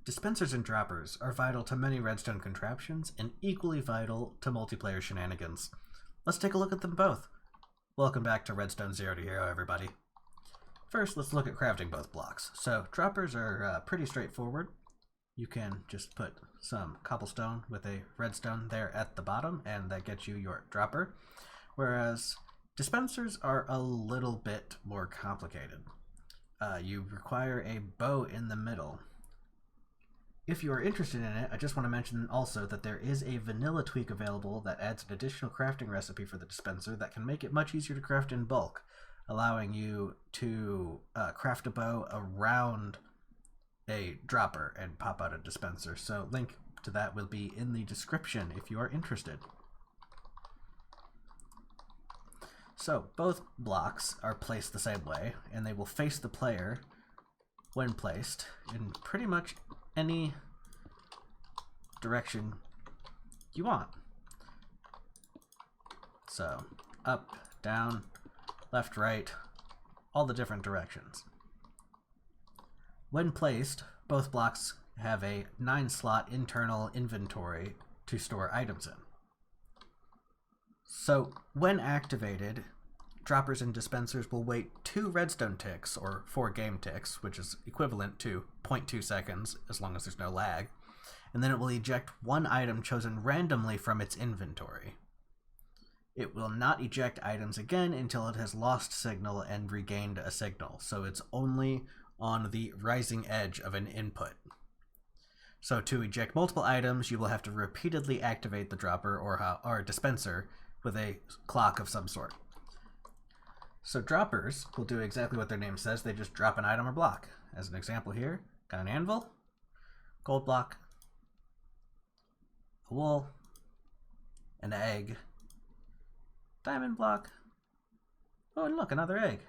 Dispensers and droppers are vital to many redstone contraptions and equally vital to multiplayer shenanigans. Let's take a look at them both. Welcome back to Redstone Zero to Hero, everybody. First, let's look at crafting both blocks. So, droppers are pretty straightforward. You can just put some cobblestone with a redstone there at the bottom, and that gets you your dropper. Whereas, dispensers are a little bit more complicated. You require a bow in the middle. If you are interested in it, I just want to mention also that there is a vanilla tweak available that adds an additional crafting recipe for the dispenser that can make it much easier to craft in bulk, allowing you to craft a bow around a dropper and pop out a dispenser. So link to that will be in the description if you are interested. So both blocks are placed the same way, and they will face the player when placed in pretty much any direction you want. So up, down, left, right, all the different directions. When placed, both blocks have a 9-slot internal inventory to store items in. So when activated, droppers and dispensers will wait 2 redstone ticks, or 4 game ticks, which is equivalent to 0.2 seconds as long as there's no lag, and then it will eject 1 item chosen randomly from its inventory. It will not eject items again until it has lost signal and regained a signal, so it's only on the rising edge of an input. So to eject multiple items, you will have to repeatedly activate the dropper or dispenser with a clock of some sort. So droppers will do exactly what their name says. They just drop an item or block. As an example here, got an anvil, gold block, a wool, an egg, diamond block, oh, and look, another egg.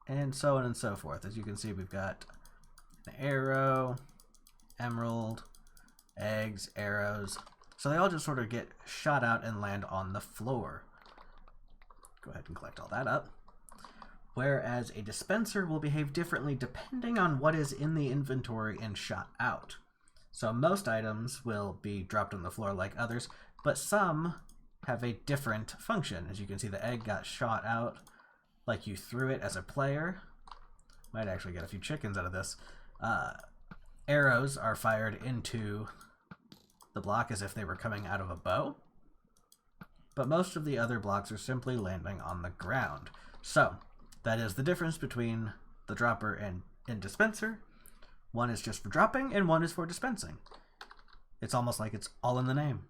And so on and so forth. As you can see, we've got an arrow, emerald, eggs, arrows. So they all just sort of get shot out and land on the floor. Go ahead and collect all that up. Whereas a dispenser will behave differently depending on what is in the inventory and shot out. So most items will be dropped on the floor like others, but some have a different function. As you can see, the egg got shot out like you threw it as a player. Might actually get a few chickens out of this. Arrows are fired into the block as if they were coming out of a bow, but most of the other blocks are simply landing on the ground. So that is the difference between the dropper and dispenser. One is just for dropping and one is for dispensing. It's almost like it's all in the name.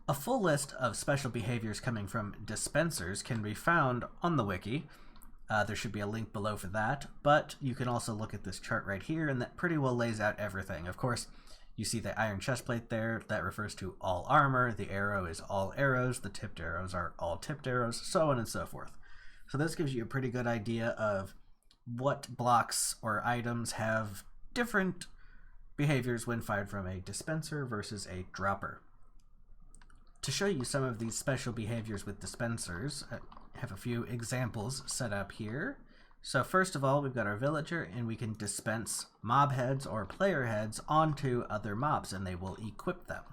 A full list of special behaviors coming from dispensers can be found on the wiki. There should be a link below for that, but you can also look at this chart right here, and that pretty well lays out everything. Of course, you see the iron chestplate there. That refers to all armor. The arrow is all arrows. The tipped arrows are all tipped arrows, so on and so forth. So this gives you a pretty good idea of what blocks or items have different behaviors when fired from a dispenser versus a dropper. To show you some of these special behaviors with dispensers, I have a few examples set up here. So first of all, we've got our villager, and we can dispense mob heads or player heads onto other mobs, and they will equip them.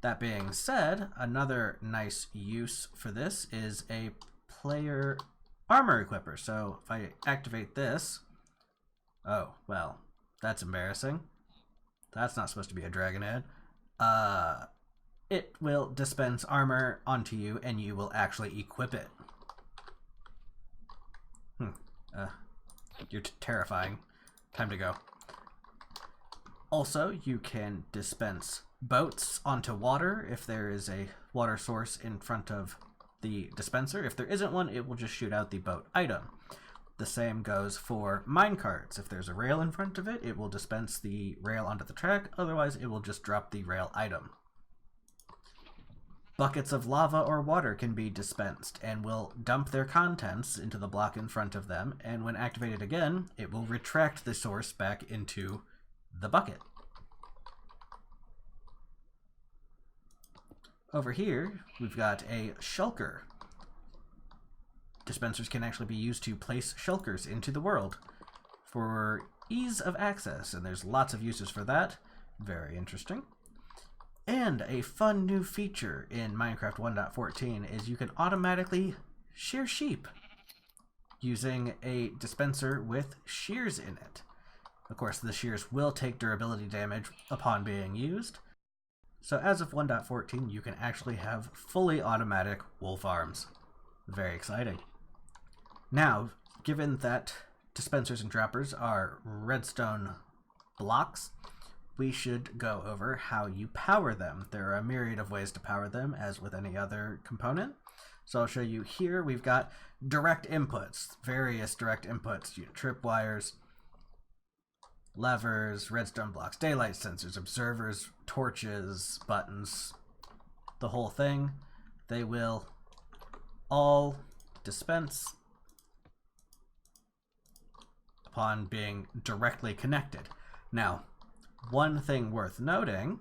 That being said, another nice use for this is a player armor equipper. So if I activate this, oh, well, that's embarrassing. That's not supposed to be a dragon head. It will dispense armor onto you, and you will actually equip it. You're terrifying. Time to go. Also, you can dispense boats onto water if there is a water source in front of the dispenser. If there isn't one, it will just shoot out the boat item. The same goes for minecarts. If there's a rail in front of it, it will dispense the rail onto the track. Otherwise, it will just drop the rail item. Buckets of lava or water can be dispensed and will dump their contents into the block in front of them, and when activated again, it will retract the source back into the bucket. Over here, we've got a shulker. dispensers can actually be used to place shulkers into the world for ease of access, and there's lots of uses for that. Very interesting. And a fun new feature in Minecraft 1.14 is you can automatically shear sheep using a dispenser with shears in it. Of course, the shears will take durability damage upon being used. So as of 1.14, you can actually have fully automatic wool farms. Very exciting. Now, given that dispensers and droppers are redstone blocks, we should go over how you power them. There are a myriad of ways to power them, as with any other component. So I'll show you here. We've got direct inputs, various direct inputs, tripwires, levers, redstone blocks, daylight sensors, observers, torches, buttons, the whole thing. They will all dispense upon being directly connected. Now, one thing worth noting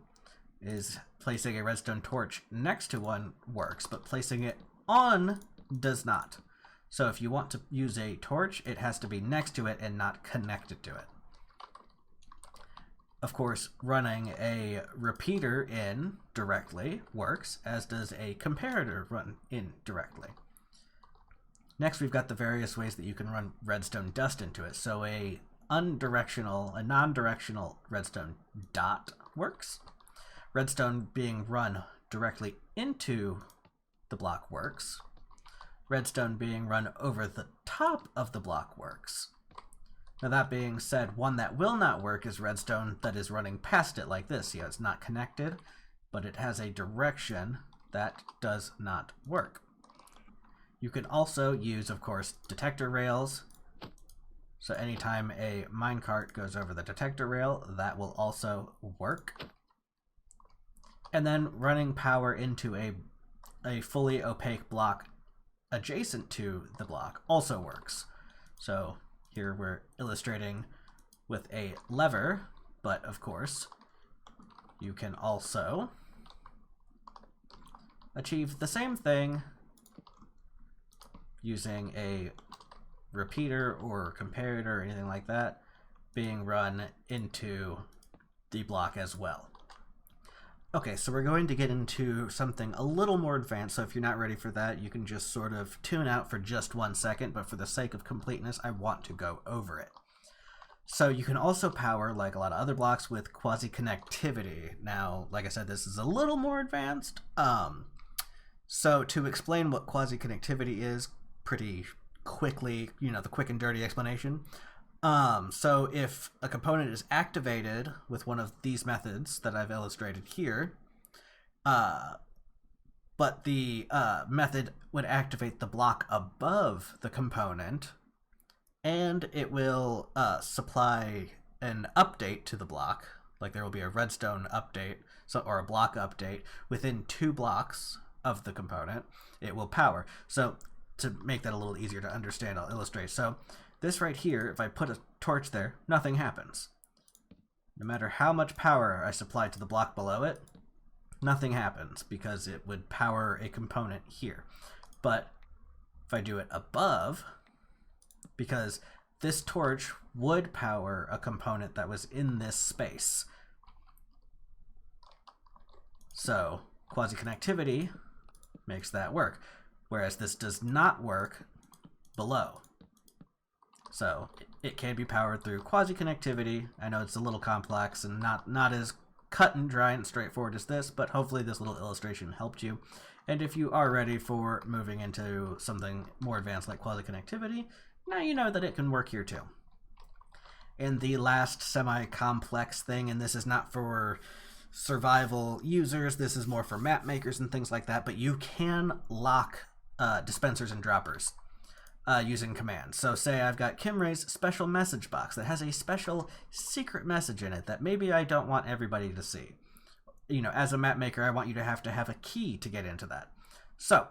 is placing a redstone torch next to one works, but placing it on does not. So if you want to use a torch, it has to be next to it and not connected to it. Of course, running a repeater in directly works, as does a comparator run in directly. Next, we've got the various ways that you can run redstone dust into it. So a non-directional redstone dot works. Redstone being run directly into the block works. Redstone being run over the top of the block works. Now that being said, one that will not work is redstone that is running past it like this. It's not connected, but it has a direction that does not work. You can also use, of course, detector rails. So anytime a minecart goes over the detector rail, that will also work. And then running power into a fully opaque block adjacent to the block also works. So here we're illustrating with a lever, but of course you can also achieve the same thing using a repeater or comparator or anything like that being run into the block as well. Okay, so we're going to get into something a little more advanced, so if you're not ready for that, you can just sort of tune out for just 1 second, but for the sake of completeness, I want to go over it. So you can also power, like a lot of other blocks, with quasi-connectivity. Now, like I said, this is a little more advanced. So to explain what quasi-connectivity is pretty quickly, the quick and dirty explanation. So if a component is activated with one of these methods that I've illustrated here, but the method would activate the block above the component, and it will supply an update to the block, like there will be a redstone update or a block update within 2 blocks of the component, it will power. So to make that a little easier to understand, I'll illustrate. So this right here, if I put a torch there, nothing happens. No matter how much power I supply to the block below it, nothing happens because it would power a component here. But if I do it above, because this torch would power a component that was in this space. So quasi-connectivity makes that work, whereas this does not work below. So it can be powered through quasi-connectivity. I know it's a little complex and not as cut and dry and straightforward as this, but hopefully this little illustration helped you. And if you are ready for moving into something more advanced like quasi-connectivity, now you know that it can work here too. And the last semi-complex thing, and this is not for survival users, this is more for map makers and things like that, but you can lock dispensers and droppers using commands. So say I've got Kimray's special message box that has a special secret message in it that maybe I don't want everybody to see. As a map maker, I want you to have a key to get into that. So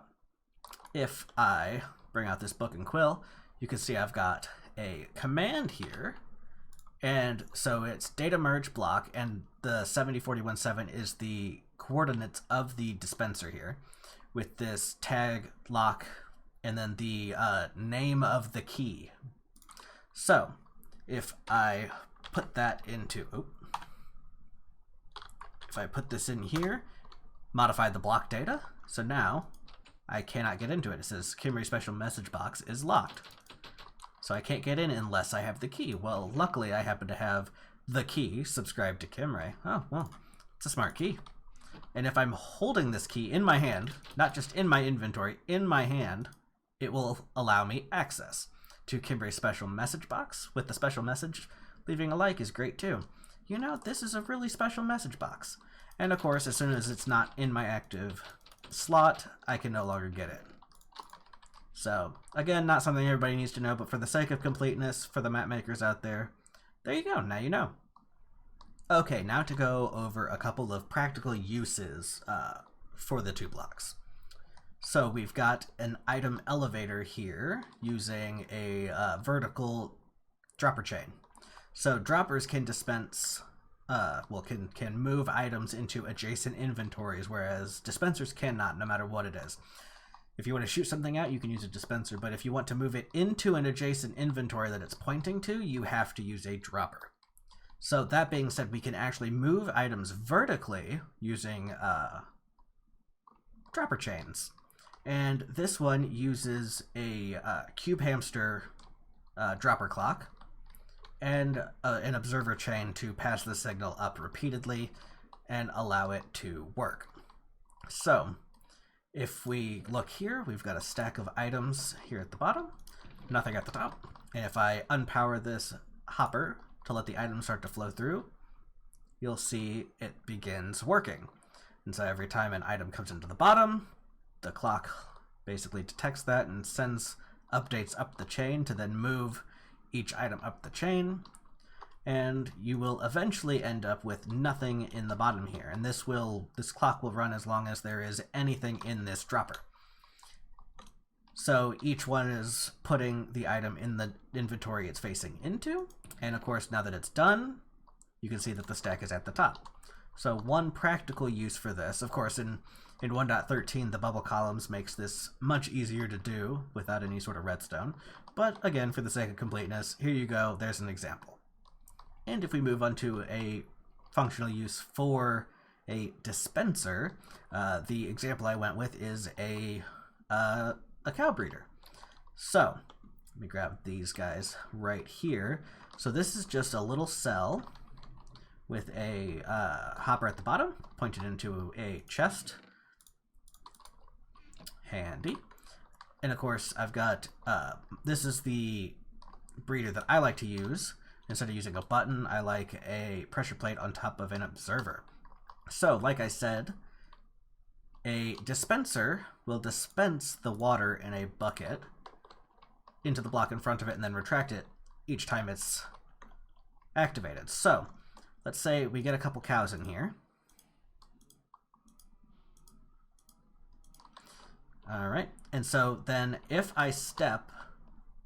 if I bring out this book and quill, you can see I've got a command here. And so it's data merge block, and the 70417 is the coordinates of the dispenser here with this tag lock and then the name of the key. So if I put that into, if I put this in here, modify the block data, so now I cannot get into it. It says Kimry special message box is locked. So I can't get in unless I have the key. Well, luckily I happen to have the key subscribed to Kimry. Oh, well, it's a smart key. And if I'm holding this key in my hand, not just in my inventory, in my hand, it will allow me access to Kimry's special message box. With the special message, leaving a like is great too. You know, this is a really special message box. And of course, as soon as it's not in my active slot, I can no longer get it. So, again, not something everybody needs to know, but for the sake of completeness, for the map makers out there, there you go, now you know. Okay, now to go over a couple of practical uses for the 2 blocks. So we've got an item elevator here using a vertical dropper chain. So droppers can dispense, can move items into adjacent inventories, whereas dispensers cannot, no matter what it is. If you want to shoot something out, you can use a dispenser, but if you want to move it into an adjacent inventory that it's pointing to, you have to use a dropper. So that being said, we can actually move items vertically using dropper chains. And this one uses a cube hamster dropper clock and an observer chain to pass the signal up repeatedly and allow it to work. So if we look here, we've got a stack of items here at the bottom, nothing at the top. And if I unpower this hopper to let the items start to flow through, you'll see it begins working. And so every time an item comes into the bottom, the clock basically detects that and sends updates up the chain to then move each item up the chain. And you will eventually end up with nothing in the bottom here. And this clock will run as long as there is anything in this dropper. So each one is putting the item in the inventory it's facing into. And of course, now that it's done, you can see that the stack is at the top. So one practical use for this, of course, in 1.13, the bubble columns makes this much easier to do without any sort of redstone. But again, for the sake of completeness, here you go, there's an example. And if we move on to a functional use for a dispenser, the example I went with is a cow breeder. So let me grab these guys right here. So this is just a little cell with a hopper at the bottom, pointed into a chest. Handy. And of course, I've got, this is the breeder that I like to use. Instead of using a button, I like a pressure plate on top of an observer. So, like I said, a dispenser will dispense the water in a bucket into the block in front of it and then retract it each time it's activated. So, let's say we get a couple cows in here. Alright, and so then if I step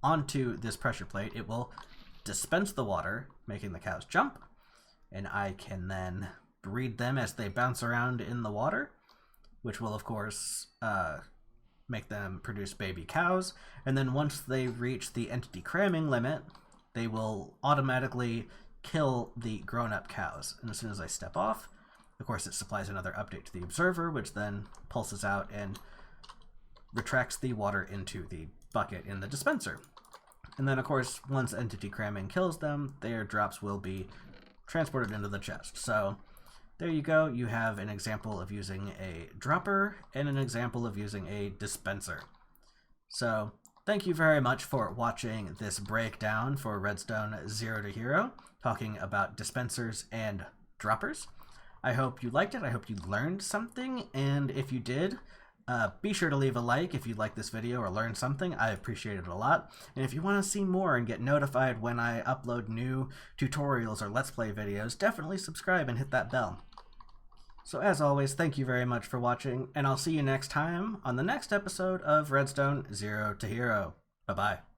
onto this pressure plate, it will dispense the water, making the cows jump, and I can then breed them as they bounce around in the water, which will of course make them produce baby cows. And then once they reach the entity cramming limit, they will automatically kill the grown-up cows. And as soon as I step off, of course it supplies another update to the observer, which then pulses out and retracts the water into the bucket in the dispenser. And then, of course, once entity cramming kills them, their drops will be transported into the chest. So there you go. You have an example of using a dropper and an example of using a dispenser. So thank you very much for watching this breakdown for Redstone 0 to Hero, talking about dispensers and droppers. I hope you liked it. I hope you learned something. And if you did, be sure to leave a like if you like this video or learned something. I appreciate it a lot. And if you want to see more and get notified when I upload new tutorials or Let's Play videos, definitely subscribe and hit that bell. So as always, thank you very much for watching, and I'll see you next time on the next episode of Redstone 0 to Hero. Bye-bye.